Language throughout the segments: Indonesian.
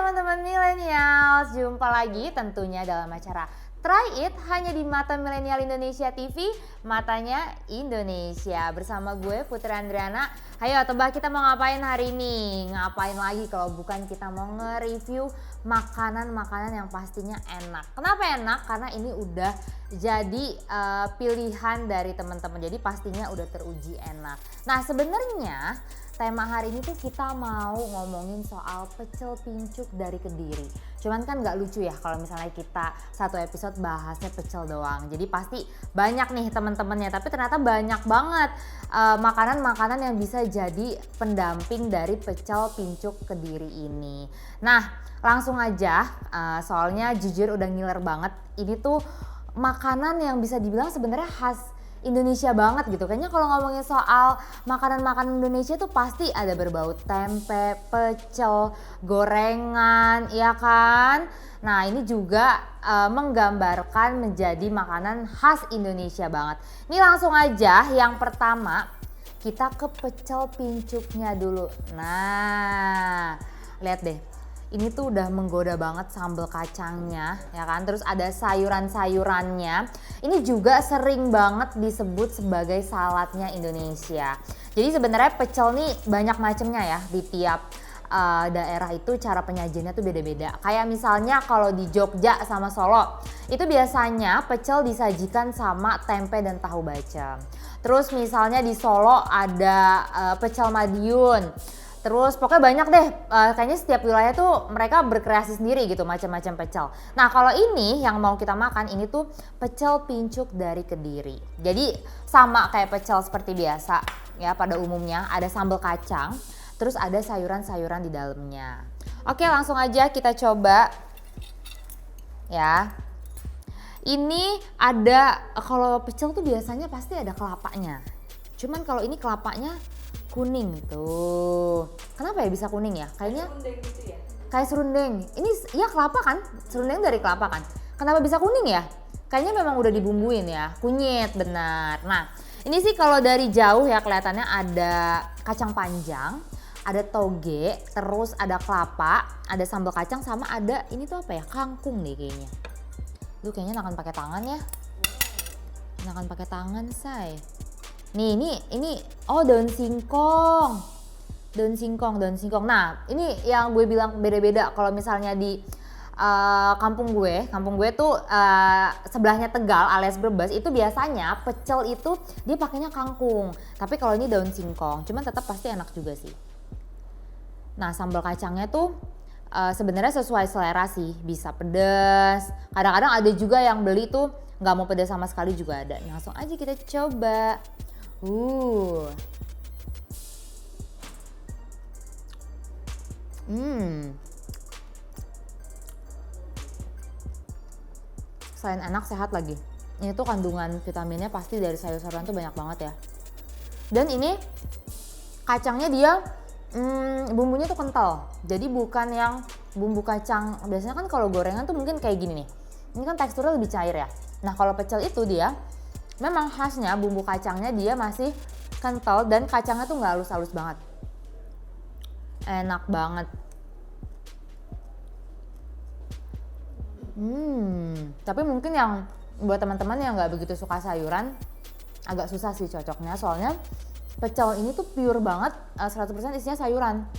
teman-teman milenials, jumpa lagi tentunya dalam acara Try It hanya di Mata Milenial Indonesia TV, matanya Indonesia. Bersama gue Putri Andriana. Ayo tebak kita mau ngapain hari ini? Ngapain lagi kalau bukan kita mau nge-review makanan-makanan yang pastinya enak. Kenapa enak? Karena ini udah jadi pilihan dari teman-teman. Jadi pastinya udah teruji enak. Nah, sebenarnya tema hari ini tuh kita mau ngomongin soal pecel pincuk dari Kediri. Cuman kan gak lucu ya kalau misalnya kita satu episode bahasnya pecel doang. Jadi pasti banyak nih teman-temannya, tapi ternyata banyak banget makanan-makanan yang bisa jadi pendamping dari pecel pincuk Kediri ini. Nah, langsung aja soalnya jujur udah ngiler banget. Ini tuh makanan yang bisa dibilang sebenarnya khas Indonesia banget gitu. Kayaknya kalau ngomongin soal makanan-makanan Indonesia tuh pasti ada berbau tempe, pecel, gorengan, ya kan? Nah, ini juga menggambarkan menjadi makanan khas Indonesia banget. Ini langsung aja yang pertama kita ke pecel pincuknya dulu. Nah, lihat deh. Ini tuh udah menggoda banget sambal kacangnya, ya kan? Terus ada sayuran-sayurannya. Ini juga sering banget disebut sebagai saladnya Indonesia. Jadi sebenarnya pecel nih banyak macamnya ya, di tiap daerah itu cara penyajiannya tuh beda-beda. Kayak misalnya kalau di Jogja sama Solo, itu biasanya pecel disajikan sama tempe dan tahu bacem. Terus misalnya di Solo ada pecel Madiun. Terus pokoknya banyak deh, kayaknya setiap wilayah tuh mereka berkreasi sendiri gitu macam-macam pecel. Nah, kalau ini yang mau kita makan ini tuh pecel pincuk dari Kediri. Jadi sama kayak pecel seperti biasa ya pada umumnya, ada sambal kacang, terus ada sayuran-sayuran di dalamnya. Oke, langsung aja kita coba ya. Ini ada, kalau pecel tuh biasanya pasti ada kelapanya. Cuman kalau ini kelapanya kuning tuh. Kenapa ya bisa kuning ya? Kayaknya serundeng gitu ya? Kayak serundeng. Ini ya kelapa kan? Serundeng dari kelapa kan? Kenapa bisa kuning ya? Kayaknya memang udah dibumbuin ya. Kunyit, benar. Nah, ini sih kalau dari jauh ya kelihatannya ada kacang panjang, ada toge, terus ada kelapa, ada sambal kacang, sama ada ini tuh apa ya? Kangkung nih kayaknya. Duh, kayaknya akan pakai tangan ya. Akan pakai tangan, say. Nih, ini oh daun singkong. Daun singkong. Nah, ini yang gue bilang beda-beda. Kalau misalnya di kampung gue tuh sebelahnya Tegal alias Brebes, itu biasanya pecel itu dia pakainya kangkung. Tapi kalau ini daun singkong, cuman tetap pasti enak juga sih. Nah, sambal kacangnya tuh sebenarnya sesuai selera sih, bisa pedas. Kadang-kadang ada juga yang beli tuh nggak mau pedas sama sekali juga ada. Langsung aja kita coba. Selain enak, sehat lagi. Ini tuh kandungan vitaminnya pasti dari sayur-sayuran tuh banyak banget ya. Dan ini kacangnya dia bumbunya tuh kental. Jadi bukan yang bumbu kacang. Biasanya kan kalau gorengan tuh mungkin kayak gini nih. Ini kan teksturnya lebih cair ya. Nah, kalau pecel itu dia memang khasnya bumbu kacangnya dia masih kental dan kacangnya tuh nggak halus-halus banget. Enak banget. Tapi mungkin yang buat teman-teman yang nggak begitu suka sayuran agak susah sih cocoknya, soalnya pecel ini tuh pure banget, 100% isinya sayuran.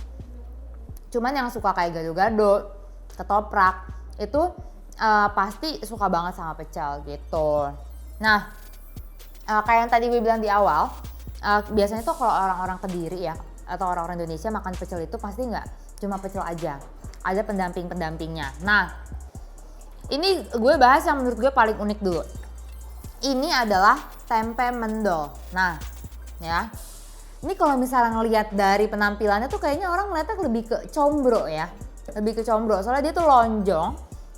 Cuman yang suka kayak gado-gado, ketoprak itu pasti suka banget sama pecel gitu. Nah, kayak yang tadi gue bilang di awal, biasanya tuh kalau orang-orang Kediri ya atau orang-orang Indonesia makan pecel itu pasti nggak cuma pecel aja, ada pendamping-pendampingnya. Nah, ini gue bahas yang menurut gue paling unik dulu. Ini adalah tempe mendol. Nah, ya, ini kalau misalnya ngelihat dari penampilannya tuh kayaknya orang ngeliatnya lebih ke combro ya, lebih ke combro. Soalnya dia tuh lonjong,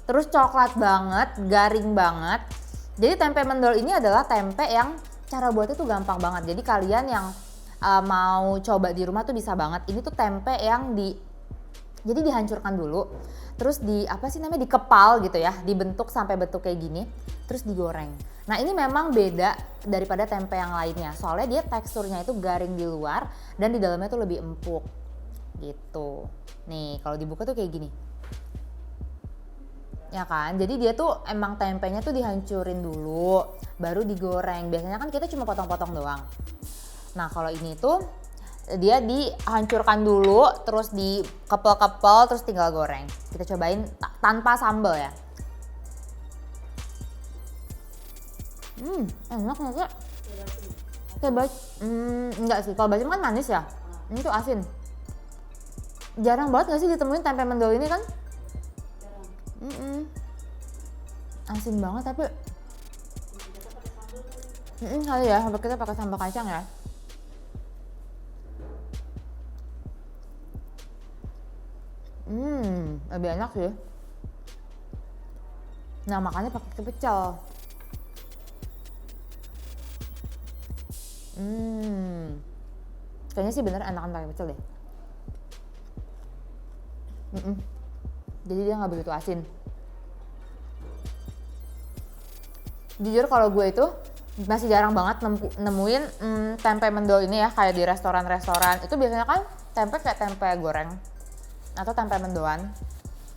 terus coklat banget, garing banget. Jadi tempe mendol ini adalah tempe yang cara buatnya tuh gampang banget. Jadi kalian yang mau coba di rumah tuh bisa banget. Ini tuh tempe yang jadi dihancurkan dulu, terus dikepal gitu ya, dibentuk sampai bentuk kayak gini, terus digoreng. Nah, ini memang beda daripada tempe yang lainnya. Soalnya dia teksturnya itu garing di luar dan di dalamnya tuh lebih empuk gitu. Nih, kalau dibuka tuh kayak gini. Ya kan, jadi dia tuh emang tempenya tuh dihancurin dulu baru digoreng. Biasanya kan kita cuma potong-potong doang. Nah kalau ini tuh dia dihancurkan dulu terus dikepel-kepel terus tinggal goreng. Kita cobain tanpa sambal ya. Enak nggak? Kayak enggak sih, kalau bacem kan manis ya. Ini tuh asin. Jarang banget nggak sih ditemuin tempe mendol ini kan? Asin banget tapi kali ya, kita pakai sambal kacang ya. Lebih enak sih. Nah makanya pakai pecel. Kayaknya sih bener enakan pakai pecel deh. Jadi dia nggak begitu asin. Jujur kalau gue itu masih jarang banget nemuin tempe mendol ini ya kayak di restoran-restoran. Itu biasanya kan tempe kayak tempe goreng atau tempe mendoan.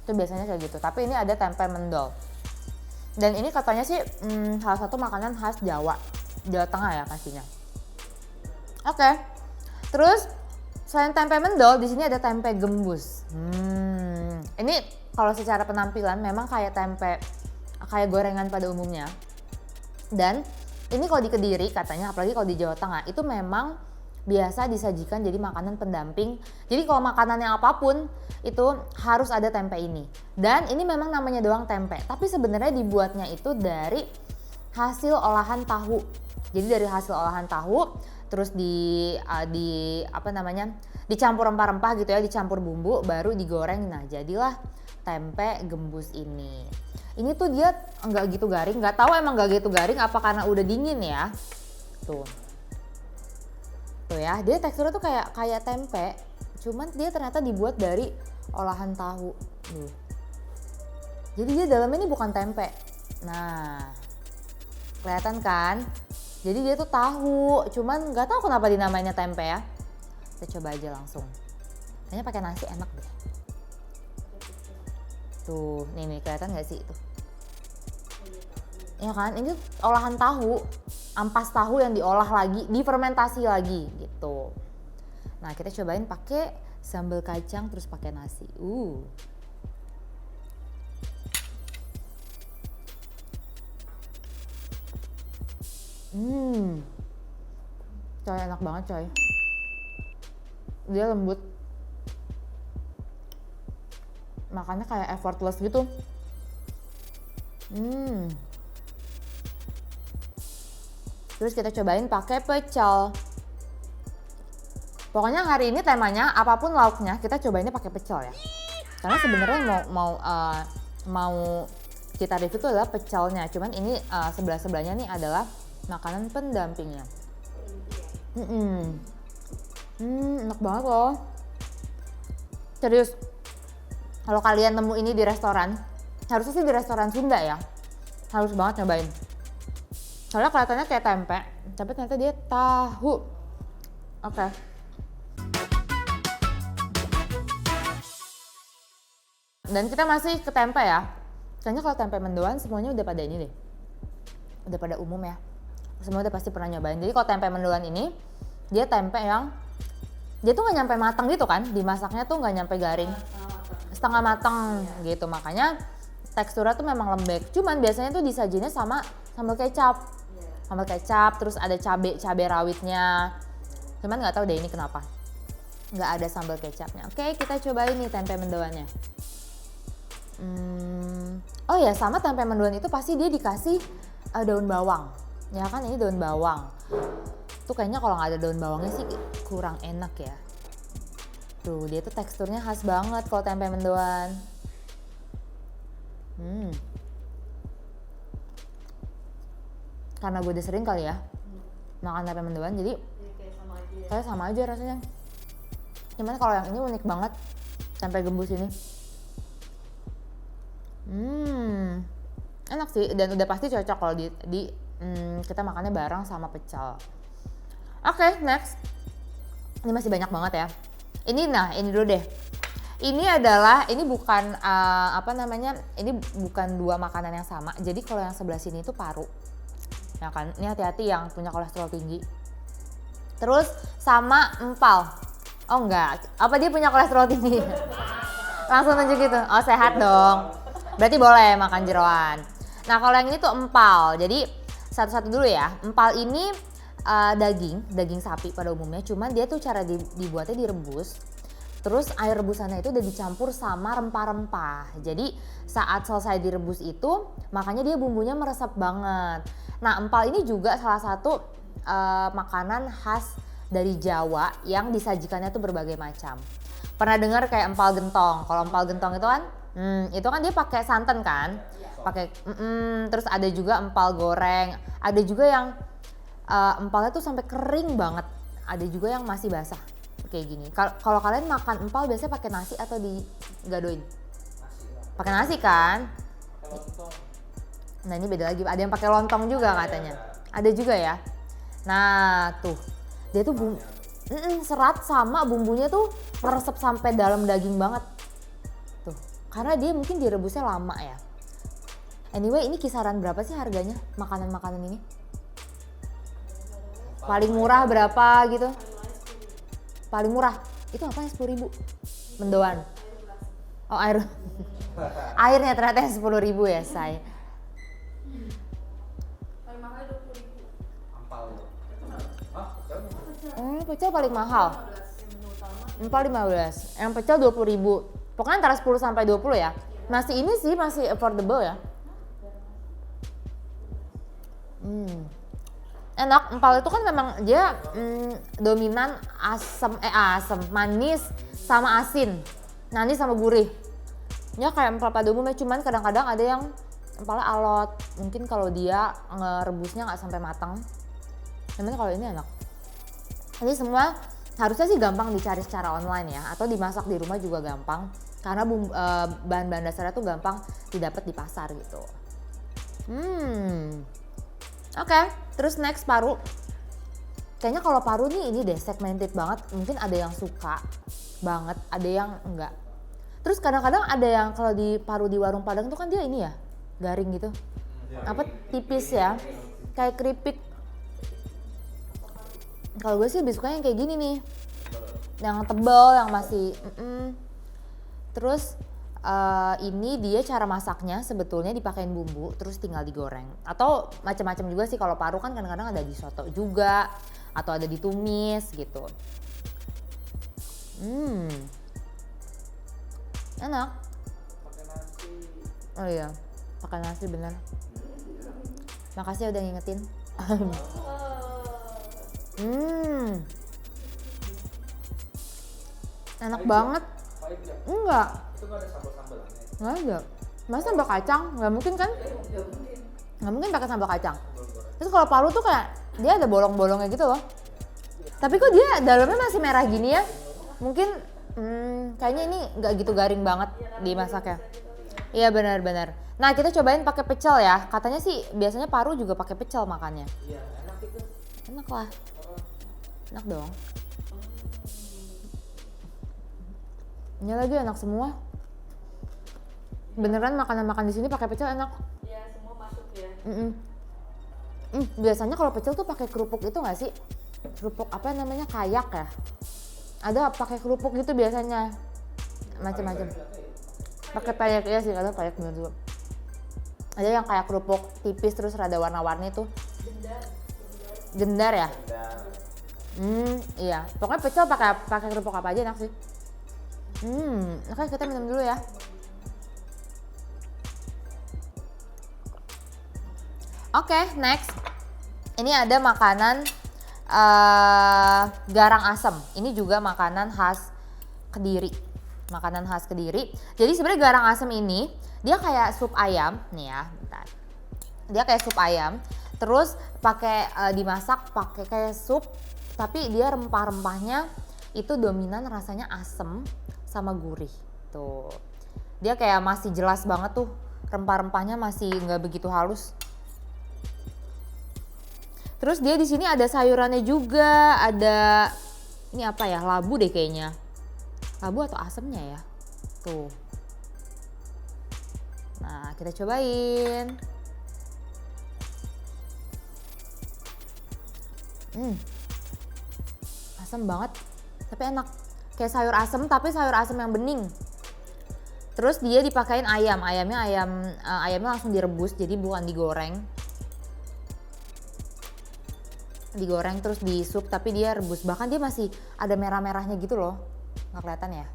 Itu biasanya kayak gitu. Tapi ini ada tempe mendol. Dan ini katanya sih salah satu makanan khas Jawa Tengah ya pastinya. Oke. Terus selain tempe mendol di sini ada tempe gembus. Ini kalau secara penampilan memang kayak tempe kayak gorengan pada umumnya. Dan ini kalau di Kediri katanya, apalagi kalau di Jawa Tengah, itu memang biasa disajikan jadi makanan pendamping. Jadi kalau makanannya apapun itu harus ada tempe ini. Dan ini memang namanya doang tempe, tapi sebenarnya dibuatnya itu dari hasil olahan tahu. Jadi dari hasil olahan tahu terus dicampur rempah-rempah gitu ya, dicampur bumbu baru digoreng. Nah, jadilah tempe gembus ini. Ini tuh dia nggak gitu garing, nggak tahu emang nggak gitu garing apa karena udah dingin ya. Tuh ya, dia teksturnya tuh kayak tempe, cuman dia ternyata dibuat dari olahan tahu. Jadi dia dalamnya ini bukan tempe. Nah, kelihatan kan? Jadi dia tuh tahu, cuman nggak tahu kenapa dinamainya tempe ya. Kita coba aja langsung. Kayaknya pakai nasi enak deh. Tuh, nih kelihatan nggak sih itu? Ya kan, ini olahan tahu, ampas tahu yang diolah lagi, difermentasi lagi gitu. Nah, kita cobain pakai sambal kacang terus pakai nasi. Coy, enak banget coy. Dia lembut. Makanya kayak effortless gitu. Terus kita cobain pakai pecel. Pokoknya hari ini temanya apapun lauknya kita cobainnya pakai pecel ya. Karena sebenarnya mau kita review itu adalah pecelnya. Cuman ini sebelahnya nih adalah makanan pendampingnya. Enak banget loh. Serius. Kalau kalian nemu ini di restoran, harusnya sih di restoran Sunda ya. Harus banget nyobain. Soalnya kelihatannya kayak tempe, tapi ternyata dia tahu. Oke. Dan kita masih ke tempe ya. Kayaknya kalau tempe mendoan semuanya udah pada ini deh. Udah pada umum ya. Semua udah pasti pernah nyobain. Jadi kalau tempe mendoan ini, dia tempe yang dia tuh nggak nyampe matang gitu kan. Dimasaknya tuh nggak nyampe garing. Setengah matang gitu. Makanya teksturnya tuh memang lembek. Cuman biasanya tuh disajinya sama sambal kecap. Sambal kecap, terus ada cabai rawitnya. Cuman nggak tahu deh ini kenapa nggak ada sambal kecapnya. Oke, kita cobain nih tempe mendoannya. Oh ya, sama tempe mendoan itu pasti dia dikasih daun bawang. Ya kan, ini daun bawang. Tuh kayaknya kalau nggak ada daun bawangnya sih kurang enak ya. Tuh, dia tuh teksturnya khas banget kalau tempe mendoan. Karena gue udah sering kali ya makan tempe mendoan, jadi kayak sama aja rasanya. Cuman kalau yang ini unik banget, tempe gembus ini. Enak sih, dan udah pasti cocok kalau kita makannya bareng sama pecel. Oke, next. Ini masih banyak banget ya. Ini dulu deh. Ini adalah, ini bukan apa namanya, ini bukan dua makanan yang sama. Jadi kalau yang sebelah sini itu paru. Ya kan, ini hati-hati yang punya kolesterol tinggi. Terus sama empal. Oh enggak, apa dia punya kolesterol tinggi? Langsung nunjuk gitu, oh sehat dong. Berarti boleh makan jeroan. Nah kalau yang ini tuh empal, jadi satu-satu dulu ya. Empal ini daging sapi pada umumnya, cuman dia tuh cara dibuatnya direbus. Terus air rebusannya itu udah dicampur sama rempah-rempah. Jadi saat selesai direbus itu, makanya dia bumbunya meresap banget. Nah empal ini juga salah satu makanan khas dari Jawa yang disajikannya tuh berbagai macam. Pernah dengar kayak empal gentong? Kalau empal gentong itu kan dia pakai santan kan? Pakai terus ada juga empal goreng. Ada juga yang empalnya tuh sampai kering banget. Ada juga yang masih basah kayak gini. Kalau kalian makan empal biasanya pakai nasi atau digadoin? Pakai nasi kan? Nah ini beda lagi. Ada yang pakai lontong juga katanya. Ada juga ya. Nah tuh dia tuh serat sama bumbunya tuh meresap sampai dalam daging banget. Tuh karena dia mungkin direbusnya lama ya. Anyway ini kisaran berapa sih harganya makanan-makanan ini? Paling murah berapa gitu? Paling murah itu apa ya, 10.000 mendoan. Oh air airnya ternyata 10.000 ya say. Pecel paling mahal. Empal 15. Yang pecel 20.000. Pokoknya antara 10 sampai 20 ya. Masih ini sih masih affordable ya. Enak, empal itu kan memang dia dominan asam, manis sama asin, manis sama gurih. Ya kayak empal pada umumnya, cuman kadang-kadang ada yang empalnya alot. Mungkin kalau dia ngerebusnya nggak sampai matang. Cuman kalau ini enak. Ini semua harusnya sih gampang dicari secara online ya, atau dimasak di rumah juga gampang. Karena bahan-bahan dasarnya tuh gampang didapat di pasar gitu. Oke, terus next paru. Kayaknya kalau paru nih ini deh segmented banget. Mungkin ada yang suka banget, ada yang enggak. Terus kadang-kadang ada yang kalau di paru di warung Padang tuh kan dia ini ya, garing gitu. Apa tipis ya, kayak keripik. Kalau gue sih lebih suka yang kayak gini nih, yang tebal, yang masih. Terus ini dia cara masaknya sebetulnya dipakein bumbu terus tinggal digoreng atau macam-macam juga sih. Kalau paru kan kadang-kadang ada di soto juga atau ada ditumis gitu. Enak. Pakai nasi. Oh iya, pakai nasi bener. Makasih udah ngingetin. Enak banget. Enggak. Itu gak ada sambal-sambalannya? Nggak ada. Masa sambal kacang? Nggak mungkin kan? Nggak mungkin pakai sambal kacang. Terus kalau paru tuh kayak dia ada bolong-bolongnya gitu loh. Tapi kok dia dalamnya masih merah gini ya? Mungkin kayaknya ini nggak gitu garing banget dimasaknya. Iya benar-benar. Nah kita cobain pakai pecel ya. Katanya sih biasanya paru juga pakai pecel makannya. Iya enak itu. Enak lah. Enak dong. Ini lagi enak semua. Beneran makanan-makan di sini pakai pecel enak. Iya, semua masuk ya. Biasanya kalau pecel tuh pakai kerupuk itu nggak sih? Kerupuk apa namanya, kayak ya? Ada pakai kerupuk gitu biasanya. Macam-macam. Pakai payak ya sih, kadang payak bener juga. Ada yang kayak kerupuk tipis terus rada warna-warni tuh. Gendar ya? Iya. Pokoknya pecel pakai kerupuk apa aja enak sih. Oke kita minum dulu ya. Oke, next. Ini ada makanan garang asem. Ini juga makanan khas Kediri. Makanan khas Kediri. Jadi sebenarnya garang asem ini dia kayak sup ayam nih ya, bentar. Dia kayak sup ayam, terus pakai dimasak pakai kayak sup, tapi dia rempah-rempahnya itu dominan rasanya asem sama gurih. Tuh. Dia kayak masih jelas banget tuh, rempah-rempahnya masih nggak begitu halus. Terus dia di sini ada sayurannya juga, ada ini apa ya, labu deh kayaknya. Labu atau asemnya ya? Tuh. Nah, kita cobain. Asam banget, tapi enak. Kayak sayur asem, tapi sayur asem yang bening. Terus dia dipakein ayam. Ayamnya langsung direbus, jadi bukan digoreng. Digoreng terus di sup, tapi dia rebus. Bahkan dia masih ada merah-merahnya gitu loh. Nggak kelihatan ya.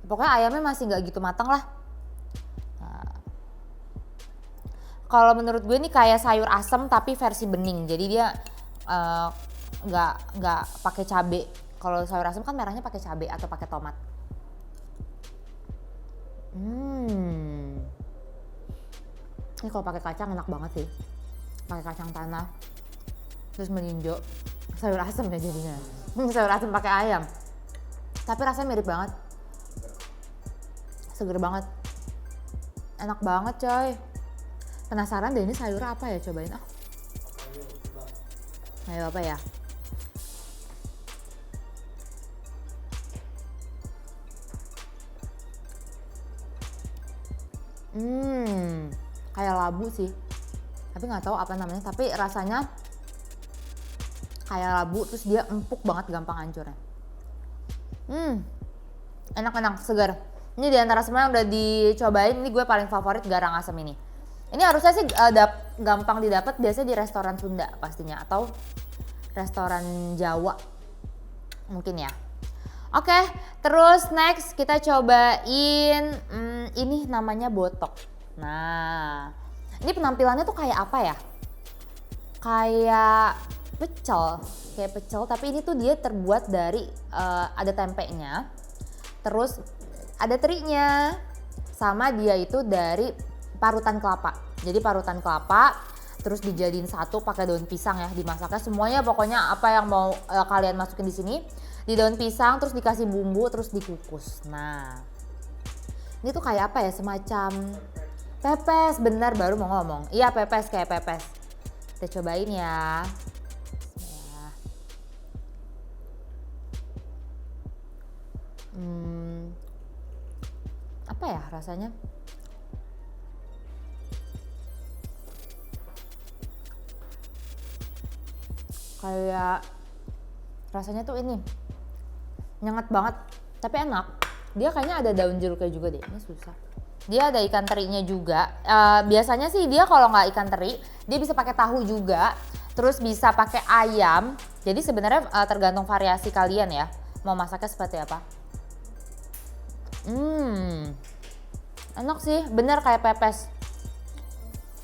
Pokoknya ayamnya masih nggak gitu matang lah. Nah, kalau menurut gue ini kayak sayur asem tapi versi bening. Jadi dia nggak pakai cabe. Kalau sayur asem kan merahnya pakai cabe atau pakai tomat. Ini kalau pakai kacang enak banget sih. Pakai kacang tanah. Terus meninjau sayur asem ya jadinya. Sayur asem pakai ayam. Tapi rasanya mirip banget. Seger banget. Enak banget coy. Penasaran deh ini sayur apa ya, cobain ah. Ayo apa ya? Kayak labu sih. Tapi nggak tahu apa namanya. Tapi rasanya kayak labu, terus dia empuk banget, gampang hancurnya. Enak-enak, segar. Ini diantara semua yang udah dicobain, ini gue paling favorit garang asem ini. Ini harusnya sih gampang didapat, biasanya di restoran Sunda pastinya, atau restoran Jawa mungkin ya. Oke, terus next kita cobain ini namanya botok. Nah, ini penampilannya tuh kayak apa ya? Kayak pecel, tapi ini tuh dia terbuat dari ada tempenya, terus ada terinya, sama dia itu dari parutan kelapa. Jadi parutan kelapa terus dijadiin satu pakai daun pisang ya, dimasaknya semuanya pokoknya apa yang mau kalian masukin di sini di daun pisang, terus dikasih bumbu, terus dikukus. Nah, ini tuh kayak apa ya, semacam pepes, bener baru mau ngomong. Iya pepes, kayak pepes. Kita cobain ya. Apa ya rasanya? Kayak rasanya tuh ini nyengat banget, tapi enak. Dia kayaknya ada daun jeruknya juga deh. Ini susah. Dia ada ikan terinya juga. Biasanya sih dia kalau nggak ikan teri, dia bisa pakai tahu juga. Terus bisa pakai ayam. Jadi sebenarnya tergantung variasi kalian ya. Mau masaknya seperti apa. Enak sih, bener kayak pepes.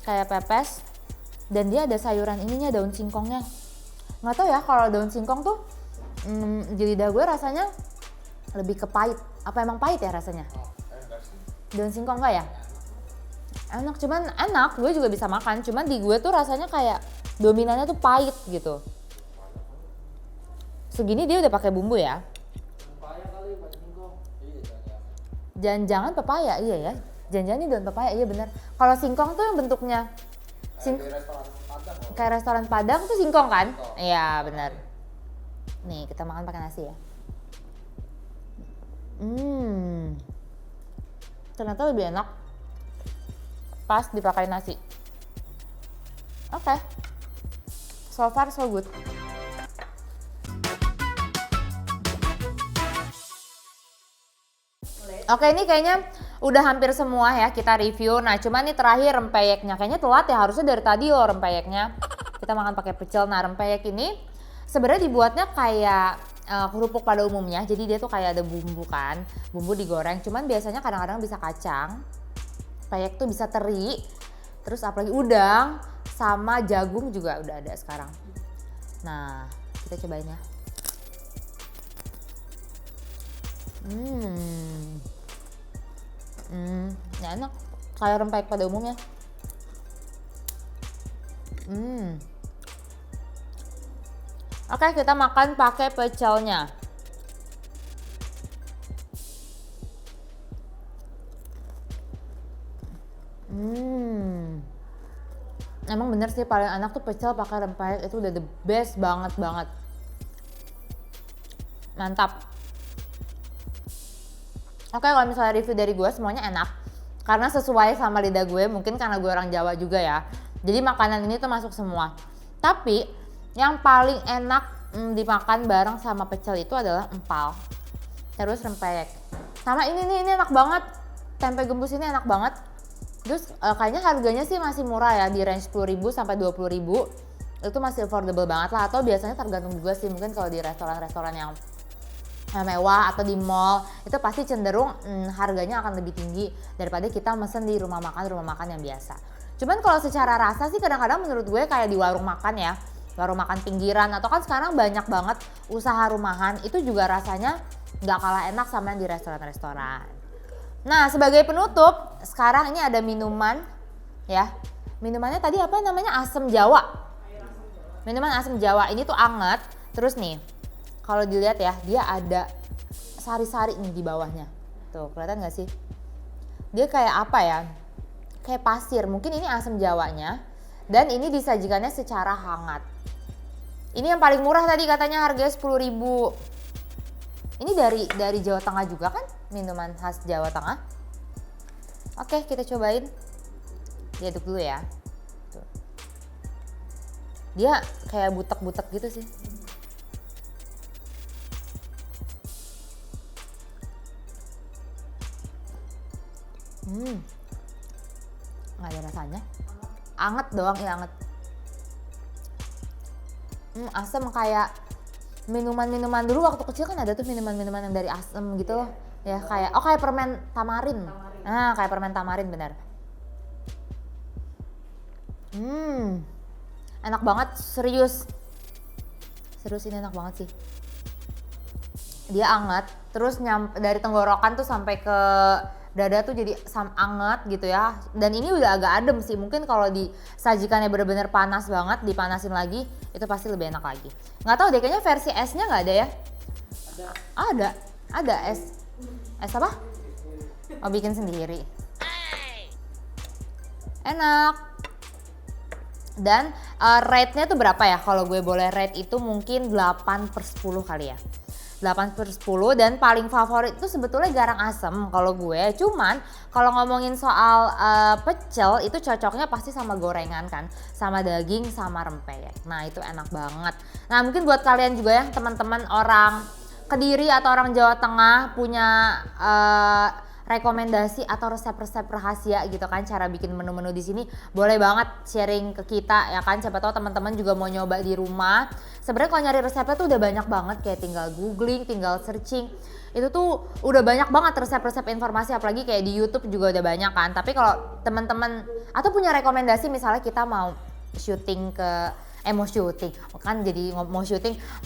Kayak pepes. Dan dia ada sayuran ininya, daun singkongnya. Nggak tahu ya kalau daun singkong tuh di lidah gue rasanya lebih ke pahit. Apa emang pahit ya rasanya? Daun singkong enggak ya? Enak, cuman enak, gue juga bisa makan. Cuman di gue tuh rasanya kayak dominannya tuh pahit gitu. Segini dia udah pakai bumbu ya. Jangan-jangan pepaya, iya ya. Jangan-jangan ini daun pepaya, iya bener. Kalau singkong tuh yang bentuknya kayak restoran Padang tuh singkong kan? Iya bener. Nih kita makan pakai nasi ya. Ternyata lebih enak pas dipakai nasi. Oke. So far so good. Oke, ini kayaknya udah hampir semua ya kita review. Nah, cuman nih terakhir rempeyeknya. Kayaknya telat ya, harusnya dari tadi loh rempeyeknya. Kita makan pakai pecel. Nah, rempeyek ini sebenarnya dibuatnya kayak kerupuk pada umumnya. Jadi dia tuh kayak ada bumbu kan. Bumbu digoreng, cuman biasanya kadang-kadang bisa kacang. Peyek tuh bisa teri. Terus apalagi udang sama jagung juga udah ada sekarang. Nah, kita cobain ya. Ya enak, kayak rempeyek pada umumnya. Oke, kita makan pakai pecelnya. Emang bener sih paling enak tuh pecel pakai rempeyek, itu udah the best banget. Mantap. Oke, kalau misalnya review dari gue semuanya enak karena sesuai sama lidah gue, mungkin karena gue orang Jawa juga ya. Jadi makanan ini tuh masuk semua. Tapi yang paling enak dimakan bareng sama pecel itu adalah empal. Terus rempeyek. Sama ini enak banget. Tempe gembus ini enak banget. Terus kayaknya harganya sih masih murah ya, di range 10.000 sampai 20.000. Itu masih affordable banget lah, atau biasanya tergantung juga sih, mungkin kalau di restoran-restoran yang mewah atau di mall itu pasti cenderung harganya akan lebih tinggi daripada kita mesen di rumah makan yang biasa. Cuman kalau secara rasa sih kadang-kadang menurut gue kayak di warung makan ya, warung makan pinggiran, atau kan sekarang banyak banget usaha rumahan, itu juga rasanya nggak kalah enak sama yang di restoran-restoran. Nah, sebagai penutup, sekarang ini ada minuman ya. Minumannya tadi apa namanya? Asam Jawa. Minuman asam Jawa ini tuh anget. Terus nih, kalau dilihat ya, dia ada sari-sari nih di bawahnya. Tuh, kelihatan gak sih? Dia kayak apa ya? Kayak pasir. Mungkin ini asam Jawanya. Dan ini disajikannya secara hangat. Ini yang paling murah tadi katanya harganya 10.000. Ini dari Jawa Tengah juga kan? Minuman khas Jawa Tengah. Oke, kita cobain. Diaduk dulu ya. Tuh. Dia kayak butek-butek gitu sih. Nggak ada rasanya. Anget doang ya, anget. Asam kayak minuman-minuman dulu waktu kecil kan ada tuh minuman-minuman yang dari asam gitu loh. Ya kayak kayak permen tamarin. Nah, kayak permen tamarin bener. Enak banget, serius. Serius ini enak banget sih. Dia anget, terus dari tenggorokan tuh sampai ke dada tuh jadi anget gitu ya. Dan ini udah agak adem sih, mungkin kalau disajikannya bener-bener panas banget, dipanasin lagi, itu pasti lebih enak lagi. Nggak tahu deh, kayaknya versi esnya nggak ada ya? Ada es. Es apa? Oh, bikin sendiri. Enak. Dan rate-nya tuh berapa ya? Kalau gue boleh rate itu mungkin 8/10 kali ya. 8/10, dan paling favorit itu sebetulnya garang asem kalau gue. Cuman kalau ngomongin soal pecel itu cocoknya pasti sama gorengan kan, sama daging, sama rempeyek. Nah, itu enak banget. Nah, mungkin buat kalian juga ya teman-teman orang Kediri atau orang Jawa Tengah punya rekomendasi atau resep-resep rahasia gitu kan, cara bikin menu-menu di sini, boleh banget sharing ke kita ya kan. Siapa tahu teman-teman juga mau nyoba di rumah. Sebenarnya kalau nyari resepnya tuh udah banyak banget, kayak tinggal googling, tinggal searching. Itu tuh udah banyak banget resep-resep informasi, apalagi kayak di YouTube juga udah banyak kan. Tapi kalau teman-teman atau punya rekomendasi, misalnya kita mau syuting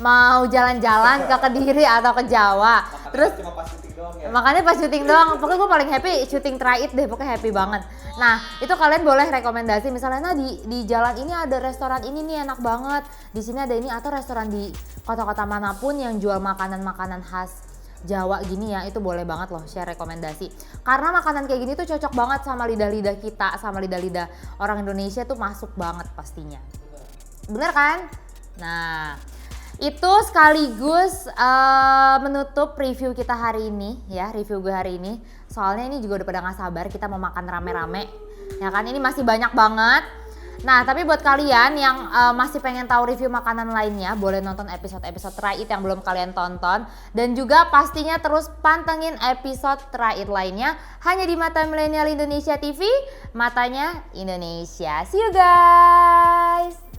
mau jalan-jalan ke Kediri atau ke Jawa. Terus cuma pas syuting doang ya. Makanya pas syuting doang. Pokoknya gue paling happy syuting Try It deh, pokoknya happy banget. Nah, itu kalian boleh rekomendasi misalnya, nah di jalan ini ada restoran ini nih enak banget. Di sini ada ini, atau restoran di kota-kota manapun yang jual makanan-makanan khas Jawa gini ya, itu boleh banget loh share rekomendasi. Karena makanan kayak gini tuh cocok banget sama lidah-lidah kita, sama lidah-lidah orang Indonesia tuh masuk banget pastinya. Bener kan? Nah, itu sekaligus menutup review kita hari ini ya, review gue hari ini. Soalnya ini juga udah pada gak sabar kita mau makan rame-rame. Ya kan, ini masih banyak banget. Nah, tapi buat kalian yang masih pengen tahu review makanan lainnya, boleh nonton episode-episode Try It yang belum kalian tonton. Dan juga pastinya terus pantengin episode Try It lainnya hanya di Mata Milenial Indonesia TV, matanya Indonesia. See you guys!